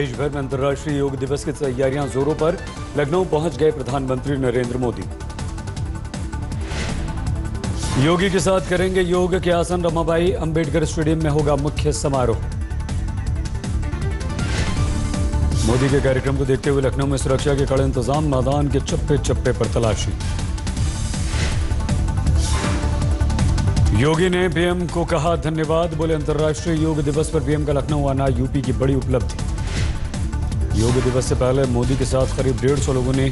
देश भर में अंतर्राष्ट्रीय योग दिवस की तैयारियां जोरों पर। लखनऊ पहुंच गए प्रधानमंत्री नरेंद्र मोदी। योगी के साथ करेंगे योग के आसन। रमाबाई अंबेडकर स्टेडियम में होगा मुख्य समारोह। मोदी के कार्यक्रम को देखते हुए लखनऊ में सुरक्षा के कड़े इंतजाम। मैदान के चप्पे चप्पे पर तलाशी। योगी ने पीएम को कहा धन्यवाद। बोले अंतर्राष्ट्रीय योग दिवस पर पीएम का लखनऊ आना यूपी की बड़ी उपलब्धि। योग दिवस से पहले मोदी के साथ करीब 150 लोगों ने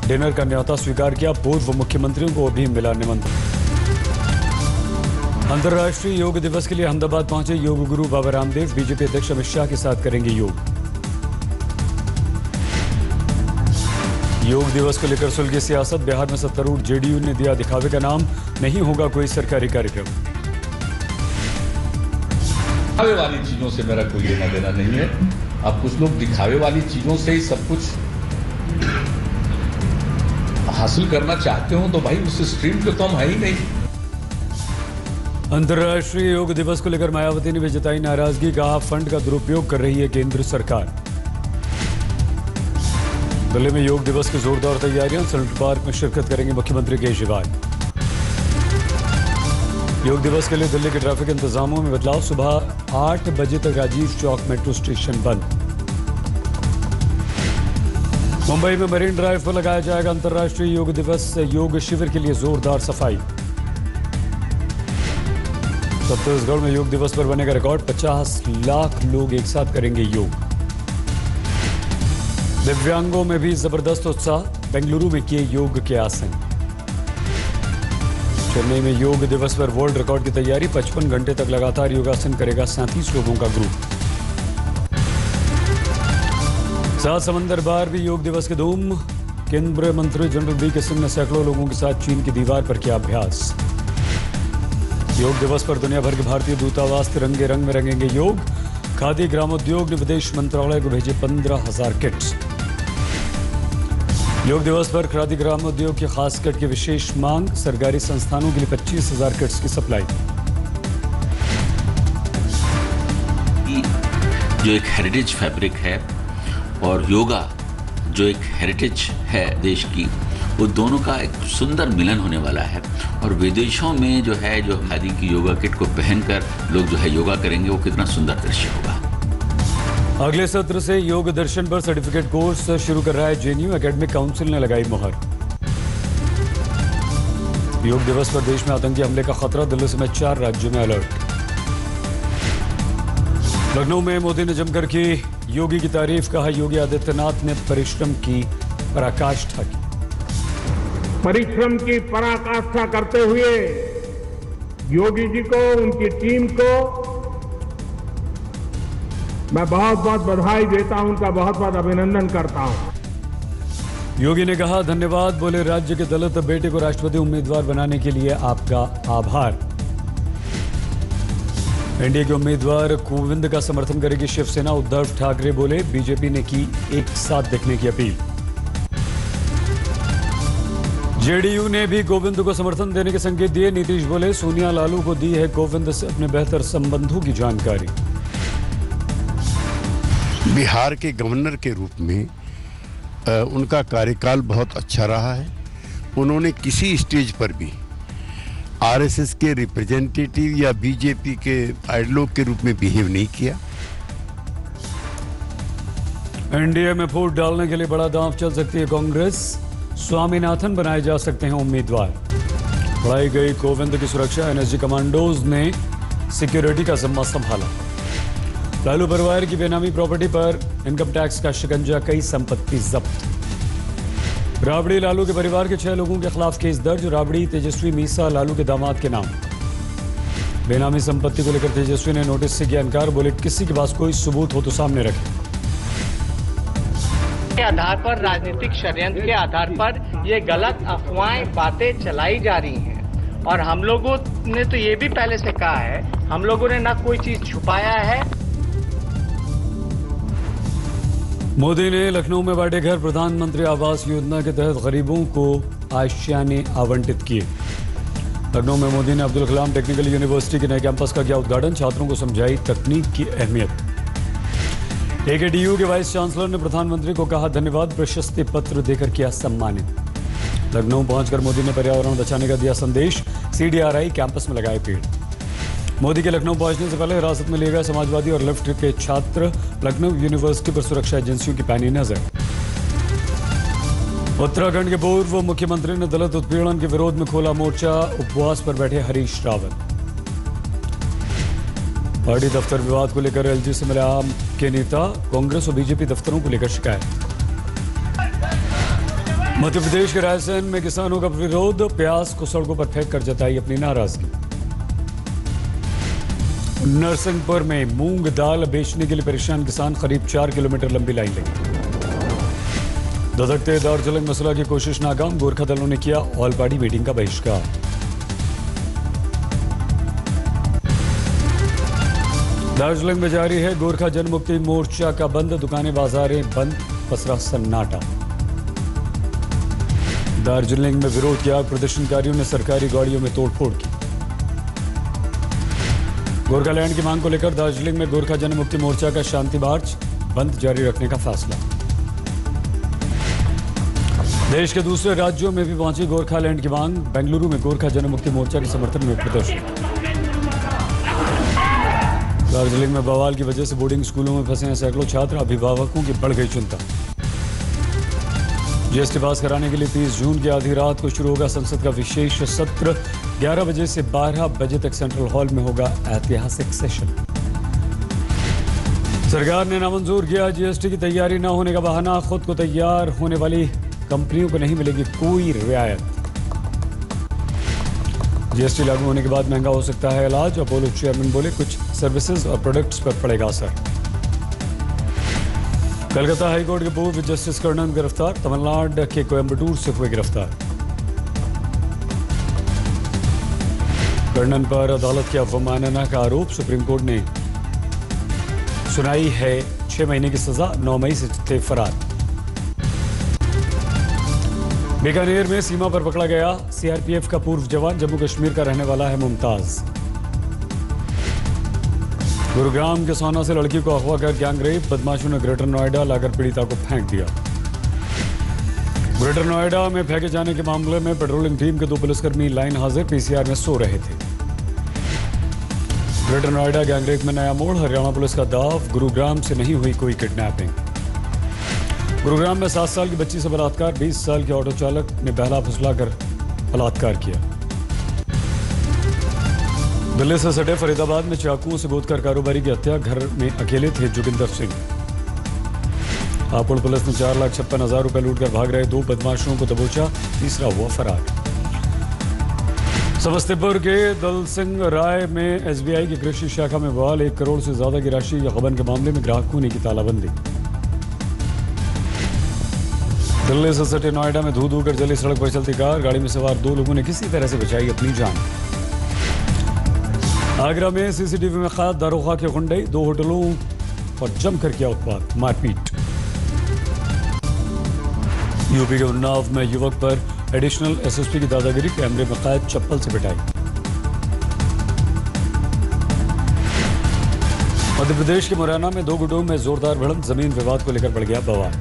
डिनर का न्योता स्वीकार किया। पूर्व मुख्यमंत्रियों को भी मिला निमंत्रण। अंतर्राष्ट्रीय योग दिवस के लिए अहमदाबाद पहुंचे योग गुरु बाबा रामदेव। बीजेपी अध्यक्ष अमित शाह के साथ करेंगे योग। योग दिवस को लेकर सुलगी सियासत। बिहार में सत्तारूढ़ जेडीयू ने दिया दिखावे का नाम। नहीं होगा कोई सरकारी कार्यक्रम। दिखावे वाली चीजों से मेरा कोई लेना देना नहीं है। अब कुछ लोग दिखावे वाली चीजों से ही सब कुछ हासिल करना चाहते हो तो भाई उस स्ट्रीम पे तो हम है ही नहीं। अंतर्राष्ट्रीय योग दिवस को लेकर मायावती ने भी जताई नाराजगी। कहा फंड का दुरुपयोग कर रही है केंद्र सरकार। दिल्ली में योग दिवस की जोरदार तैयारियां। सेंट्रल पार्क में शिरकत करेंगे मुख्यमंत्री केजरीवाल। योग दिवस के लिए दिल्ली के ट्रैफिक इंतजामों में बदलाव। सुबह 8 बजे तक राजीव चौक मेट्रो स्टेशन बंद। मुंबई में मरीन ड्राइव पर लगाया जाएगा अंतर्राष्ट्रीय योग दिवस। योग शिविर के लिए जोरदार सफाई। छत्तीसगढ़ में योग दिवस पर बनेगा रिकॉर्ड। 50 लाख लोग एक साथ करेंगे योग। दिव्यांगों में भी जबरदस्त उत्साह। बेंगलुरु में किए योग के आसन। चेन्नई में योग दिवस पर वर्ल्ड रिकॉर्ड की तैयारी। 55 घंटे तक लगातार योगासन करेगा 37 लोगों का ग्रुप। 7 समंदर बार भी योग दिवस की धूम। केंद्रीय मंत्री जनरल वी.के. सिंह ने सैकड़ों लोगों के साथ चीन की दीवार पर किया अभ्यास। योग दिवस पर दुनिया भर के भारतीय दूतावास तिरंगे रंग में रंगेंगे योग। खादी ग्रामोद्योग ने विदेश मंत्रालय को भेजे 15,000 किट्स। योग दिवस पर खादी ग्रामोद्योग की खास किट की विशेष मांग। सरकारी संस्थानों के लिए 25,000 किट्स की सप्लाई। जो एक हेरिटेज फैब्रिक है और योगा जो एक हेरिटेज है देश की, वो दोनों का एक सुंदर मिलन होने वाला है। और विदेशों में जो है जो खादी की योगा किट को पहनकर लोग जो है योगा करेंगे, वो कितना सुंदर दृश्य होगा। अगले सत्र से योग दर्शन पर सर्टिफिकेट कोर्स शुरू कर रहा है जेएनयू। एकेडमिक काउंसिल ने लगाई मुहर। योग दिवस पर देश में आतंकी हमले का खतरा। दिल्ली समेत 4 राज्यों में अलर्ट। लखनऊ में मोदी ने जमकर की योगी की तारीफ। कहा योगी आदित्यनाथ ने परिश्रम की पराकाष्ठा की। परिश्रम की पराकाष्ठा करते हुए योगी जी को, उनकी टीम को मैं बहुत बहुत बधाई देता हूं, उनका बहुत बहुत अभिनंदन करता हूं। योगी ने कहा धन्यवाद। बोले राज्य के दलित बेटे को राष्ट्रपति उम्मीदवार बनाने के लिए आपका आभार। एनडीए के उम्मीदवार गोविंद का समर्थन करेगी शिवसेना। उद्धव ठाकरे बोले बीजेपी ने की एक साथ दिखने की अपील। जेडीयू ने भी गोविंद को समर्थन देने के संकेत दिए। नीतीश बोले सोनिया लालू को दी है गोविंद से अपने बेहतर संबंधों की जानकारी। बिहार के गवर्नर के रूप में उनका कार्यकाल बहुत अच्छा रहा है। उन्होंने किसी स्टेज पर भी आरएसएस के रिप्रेजेंटेटिव या बीजेपी के आइडलोग के रूप में बिहेव नहीं किया। एनडीए में फूट डालने के लिए बड़ा दांव चल सकती है कांग्रेस। स्वामीनाथन बनाए जा सकते हैं उम्मीदवार। बढ़ाई गई गोविंद की सुरक्षा। एनएसजी कमांडोज ने सिक्योरिटी का जिम्मा संभाला। लालू परिवार की बेनामी प्रॉपर्टी पर इनकम टैक्स का शिकंजा। कई संपत्ति जब्त। राबड़ी लालू के परिवार के 6 लोगों के खिलाफ केस दर्ज। राबड़ी तेजस्वी मीसा लालू के दामाद के नाम। बेनामी संपत्ति को लेकर तेजस्वी ने नोटिस से किया इनकार। बोले किसी के पास कोई सबूत हो तो सामने रखें। के आधार पर, राजनीतिक षड्यंत्र के आधार पर ये गलत अफवाहें बातें चलाई जा रही हैं। और हम लोगों ने तो ये भी पहले से कहा है, हम लोगों ने ना कोई चीज छुपाया है। मोदी ने लखनऊ में बांटे घर। प्रधानमंत्री आवास योजना के तहत गरीबों को आशियाने आवंटित किए। लखनऊ में मोदी ने अब्दुल कलाम टेक्निकल यूनिवर्सिटी के नए कैंपस का किया उद्घाटन। छात्रों को समझाई तकनीक की अहमियत। एकेडीयू के वाइस चांसलर ने प्रधानमंत्री को कहा धन्यवाद, प्रशस्ति पत्र देकर किया सम्मानित। लखनऊ पहुंचकर मोदी ने पर्यावरण बचाने का दिया संदेश, CDRI कैंपस में लगाए पेड़। मोदी के लखनऊ पहुंचने से पहले हिरासत में लिए गए समाजवादी और लेफ्ट के छात्र, लखनऊ यूनिवर्सिटी पर सुरक्षा एजेंसियों की पैनी नजर। उत्तराखंड के पूर्व मुख्यमंत्री ने दलित उत्पीड़न के विरोध में खोला मोर्चा, उपवास पर बैठे हरीश रावत। पार्टी दफ्तर विवाद को लेकर LG से मिले आम के नेता, कांग्रेस और बीजेपी दफ्तरों को लेकर शिकायत। मध्य प्रदेश के रायसेन में किसानों का विरोध, प्याज को सड़कों पर फेंक कर जताई अपनी नाराजगी। नरसिंहपुर में मूंग दाल बेचने के लिए परेशान किसान, करीब 4 किलोमीटर लंबी लाइन लगी। धधकते दार्जिलिंग मसला की कोशिश नाकाम, गोरखा दलों ने किया ऑल पार्टी मीटिंग का बहिष्कार। दार्जिलिंग में जारी है गोरखा जनमुक्ति मोर्चा का बंद, दुकानें बाजारें बंद, पसरा सन्नाटा। दार्जिलिंग में विरोध किया, प्रदर्शनकारियों ने सरकारी गाड़ियों में तोड़फोड़ की। गोरखालैंड की मांग को लेकर दार्जिलिंग में गोरखा जनमुक्ति मोर्चा का शांति मार्च, बंद जारी रखने का फैसला। देश के दूसरे राज्यों में भी पहुंची गोरखालैंड की मांग, बेंगलुरु में गोरखा जनमुक्ति मोर्चा के समर्थन में प्रदर्शन। दार्जिलिंग में बवाल की वजह से बोर्डिंग स्कूलों में फंसे हैं सैकड़ों छात्र, अभिभावकों की बढ़ गई चिंता। GST पास कराने के लिए 30 जून की आधी रात को शुरू होगा संसद का विशेष सत्र, 11 बजे से 12 बजे तक सेंट्रल हॉल में होगा ऐतिहासिक सेशन। सरकार ने नामंजूर किया GST की तैयारी न होने का बहाना, खुद को तैयार होने वाली कंपनियों को नहीं मिलेगी कोई रियायत। GST लागू होने के बाद महंगा हो सकता है इलाज, अपोलो चेयरमैन बोले कुछ सर्विसेज और प्रोडक्ट्स पर पड़ेगा असर। कलकत्ता हाईकोर्ट के पूर्व जस्टिस कर्णन गिरफ्तार, तमिलनाडु के कोयम्बटूर से हुए गिरफ्तार। कर्णन पर अदालत की अवमानना का आरोप, सुप्रीम कोर्ट ने सुनाई है 6 महीने की सजा, 9 मई से थे फरार। बीकानेर में सीमा पर पकड़ा गया CRPF का पूर्व जवान, जम्मू कश्मीर का रहने वाला है मुमताज। गुरुग्राम के सोना से लड़की को अगवा कर गैंगरेप, बदमाशों ने ग्रेटर नोएडा लाकर पीड़िता को फेंक दिया। ग्रेटर नोएडा में फेंके जाने के मामले में पेट्रोलिंग टीम के 2 पुलिसकर्मी लाइन हाजिर, PCR में सो रहे थे। ग्रेटर नोएडा गैंगरेप में नया मोड़, हरियाणा पुलिस का दाव, गुरुग्राम से नहीं हुई कोई किडनैपिंग। गुरुग्राम में 7 साल की बच्ची से बलात्कार, 20 साल के ऑटो चालक ने बहला फुसलाकर बलात्कार किया। दिल्ली से सटे फरीदाबाद में चाकुओं से गोदकर कारोबारी की हत्या, घर में अकेले थे जोगिंदर सिंह। हापुड़ पुलिस ने 4,56,000 रुपए लूटकर भाग रहे 2 बदमाशों को दबोचा, तीसरा हुआ फरार। समस्तीपुर के दल सिंह राय में SBI की कृषि शाखा में बवाल, 1 करोड़ से ज्यादा की राशि गबन के मामले में ग्राहकों ने की तालाबंदी। दिल्ली से सटे नोएडा में धू कर जली सड़क पर चलती कार, गाड़ी में सवार 2 लोगों ने किसी तरह से बचाई अपनी जान। आगरा में CCTV में कैद दारोगा के गुंडे, 2 होटलों पर जमकर किया उत्पात, मारपीट। यूपी के उन्नाव में युवक पर एडिशनल SSP की दादागिरी, कैमरे में कैद, चप्पल से पिटाई। मध्य प्रदेश के मुरैना में 2 गुटों में जोरदार भिड़ंत, जमीन विवाद को लेकर बढ़ गया बवाल।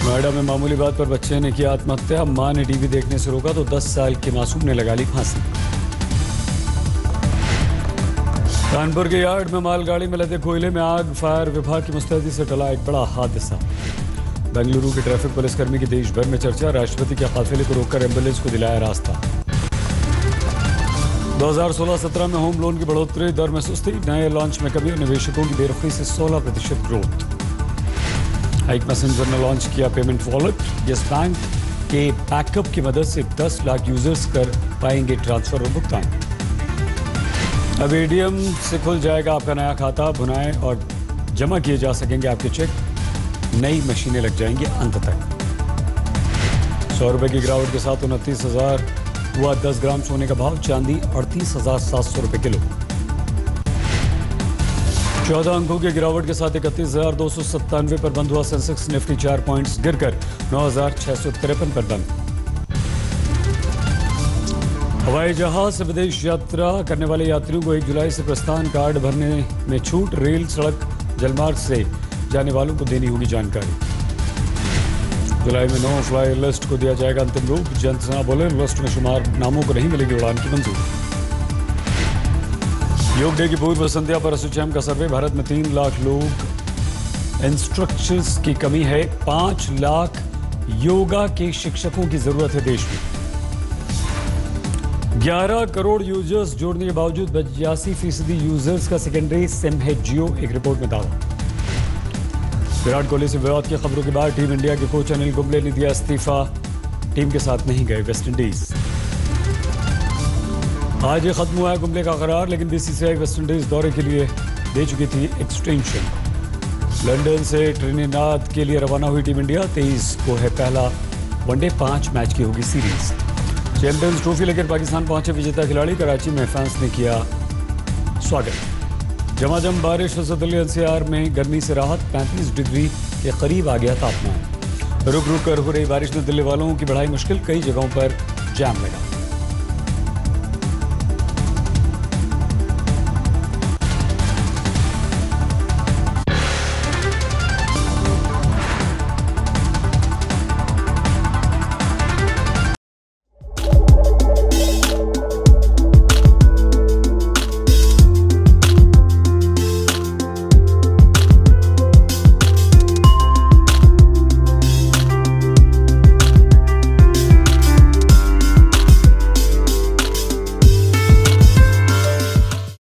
नोएडा में मामूली बात पर बच्चे ने किया आत्महत्या, मां ने टीवी देखने से रोका तो 10 साल के मासूम ने लगा ली फांसी। कानपुर के यार्ड में मालगाड़ी में लदे कोयले में आग, फायर विभाग की मुस्तैदी से टला एक बड़ा हादसा। बेंगलुरु के ट्रैफिक पुलिसकर्मी की देश भर में चर्चा, राष्ट्रपति के काफिले को रोककर एम्बुलेंस को दिलाया रास्ता। 2016-17 में होम लोन की बढ़ोतरी दर में सुस्ती, नए लॉन्च में कमी, निवेशकों की बेरुखी से 16% ग्रोथ। हाइक मैसेंजर ने लॉन्च किया पेमेंट वॉलेट, येस बैंक के बैकअप की मदद से 10 लाख यूजर्स कर पाएंगे ट्रांसफर और भुगतान। अब ADM से खुल जाएगा आपका नया खाता, भुनाएं और जमा किए जा सकेंगे आपके चेक, नई मशीनें लग जाएंगी अंत तक। 100 रुपए की गिरावट के साथ 29,000 हुआ 10 ग्राम सोने का भाव, चांदी 38,700 रुपए किलो। 14 अंकों की गिरावट के साथ 31,297 पर बंद हुआ सेंसेक्स, निफ्टी 4 पॉइंट्स गिरकर 9,653 पर बंद। हवाई जहाज से विदेश यात्रा करने वाले यात्रियों को 1 जुलाई से प्रस्थान कार्ड भरने में छूट, रेल, सड़क जलमार्ग से जाने वालों को देनी होगी जानकारी। जुलाई में नो फ्लाई लिस्ट को दिया जाएगा अंतिम रूप। जयंत सिन्हा बोले, लिस्ट में शुमार नामों को नहीं मिलेगी उड़ान की मंजूरी। योग डे की पूर्व संध्या पर एसोचैम का सर्वे। भारत में 3 लाख लोग इंस्ट्रक्टर्स की कमी है। 5 लाख योगा के शिक्षकों की जरूरत है देश में। 11 करोड़ यूजर्स जोड़ने के बावजूद 82% यूजर्स का सेकेंडरी सिम है जियो, एक रिपोर्ट में दावा। विराट कोहली से विवाद की खबरों के बाद टीम इंडिया के कोच अनिल कुंबले ने दिया इस्तीफा। टीम के साथ नहीं गए वेस्टइंडीज। आज ये खत्म हुआ है कुंबले का करार, लेकिन बीसीसीआई वेस्टइंडीज दौरे के लिए दे चुकी थी एक्सटेंशन। लंदन से ट्रिनिडाद के लिए रवाना हुई टीम इंडिया। 23 को है पहला वनडे, 5 मैच की होगी सीरीज। चैंपियंस ट्रॉफी लेकर पाकिस्तान पहुंचे विजेता खिलाड़ी। कराची में फैंस ने किया स्वागत। झमाझम बारिश से दिल्ली एनसीआर में गर्मी से राहत। 35 डिग्री के करीब आ गया तापमान। रुक रुक कर हो रही बारिश ने दिल्ली वालों की बढ़ाई मुश्किल। कई जगहों पर जाम लगा।